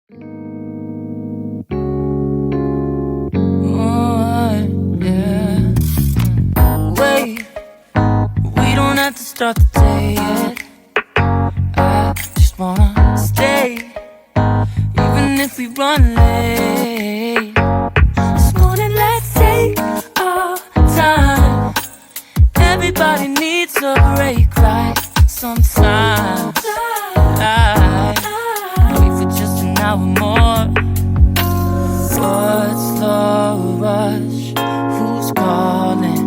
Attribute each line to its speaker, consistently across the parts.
Speaker 1: To start the day yet. I just wanna stay, even if we run late. This morning let's take our time. Everybody needs a break, right? Sometimes I wait for just an hour more. What's the rush? Who's calling?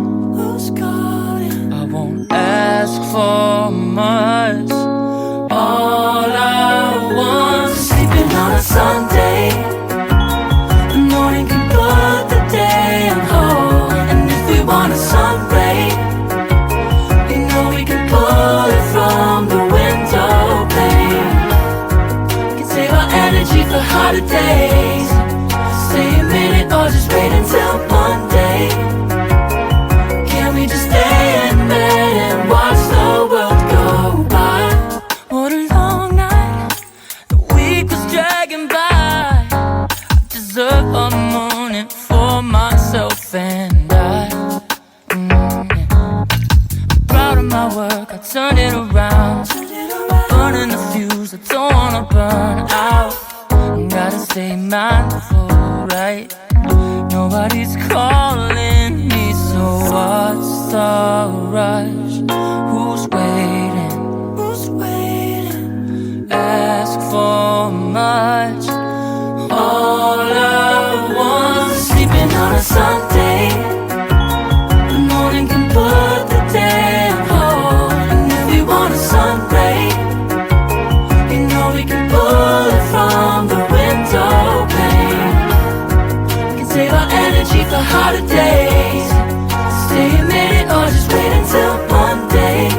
Speaker 1: I won't ask for much. All I want is sleeping on a Sunday. The morning can put the day on hold. And if we want a sun ray, you know we can pull it from the window pane. Can save our energy for hotter days. Stay a minute or just wait until Monday. Can we just stay in bed and watch the world go by? What a long night, the week was dragging by. I deserve a morning for myself and I. I'm proud of my work, I turned it around. Burning the fuse, I don't wanna burn out. Gotta stay mindful, right? Nobody's calling me, so what's the rush? Who's waiting? Ask for much. All I want is sleeping on a Sunday. The morning can put the day on hold. And if we want a sun ray, you know we can pull it from the window pane. Save our energy for hotter days. Stay a minute or just wait until Monday.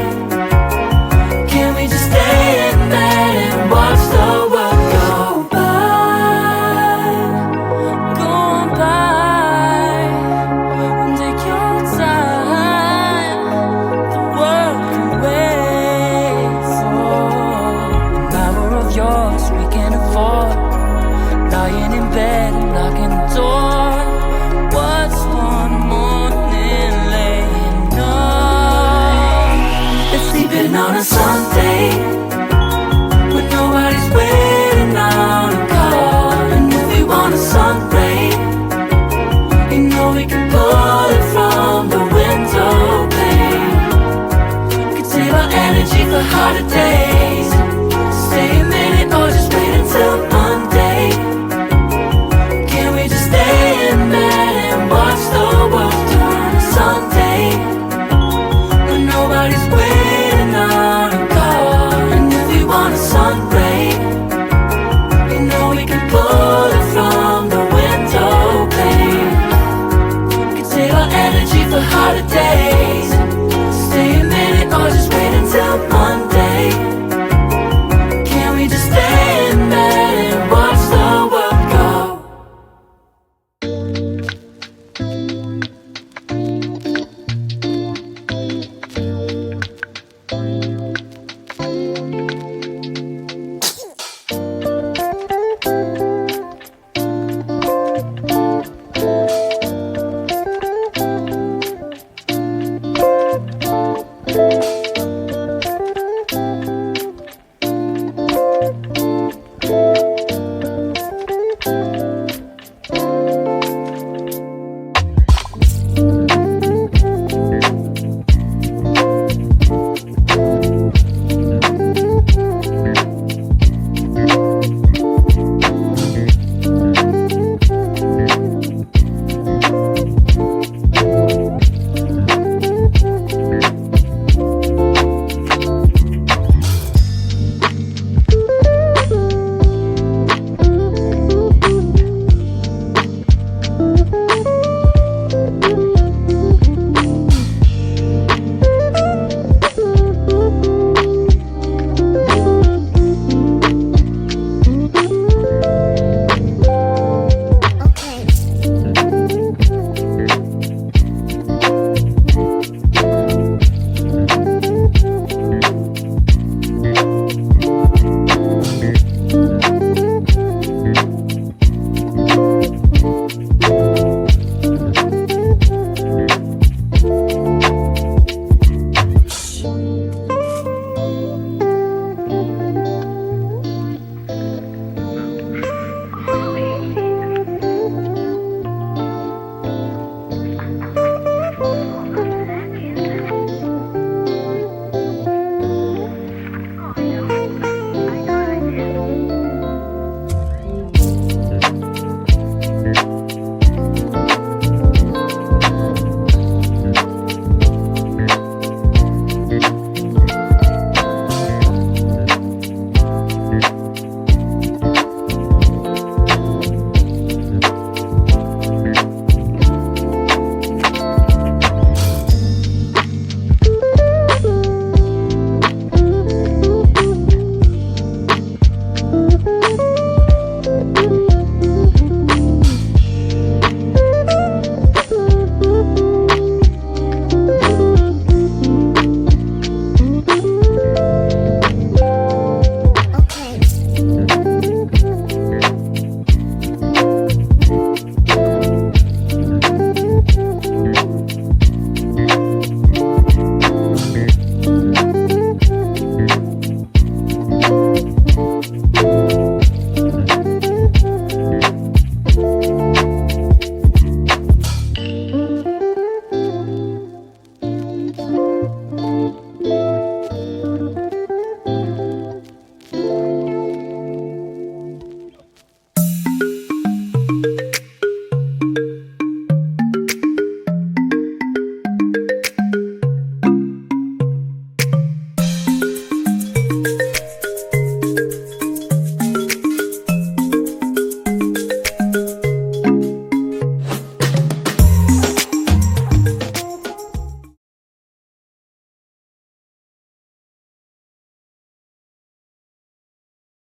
Speaker 1: Can we just stay in bed and watch the world go by? Go on by and take your time. The world can wait for an hour of yours we can afford. Lying in bed and locking the door. What's one morning laying up? It's sleeping on a Sunday when nobody's waiting on a call. And if we want a sun ray, you know we can pull it from the window pane. We can save our energy for hotter days. Stay a minute or just wait until Monday. Can we just stay in bed and watch the world turn to Sunday when nobody's waiting on a call? And if we want a sun ray, you know we can put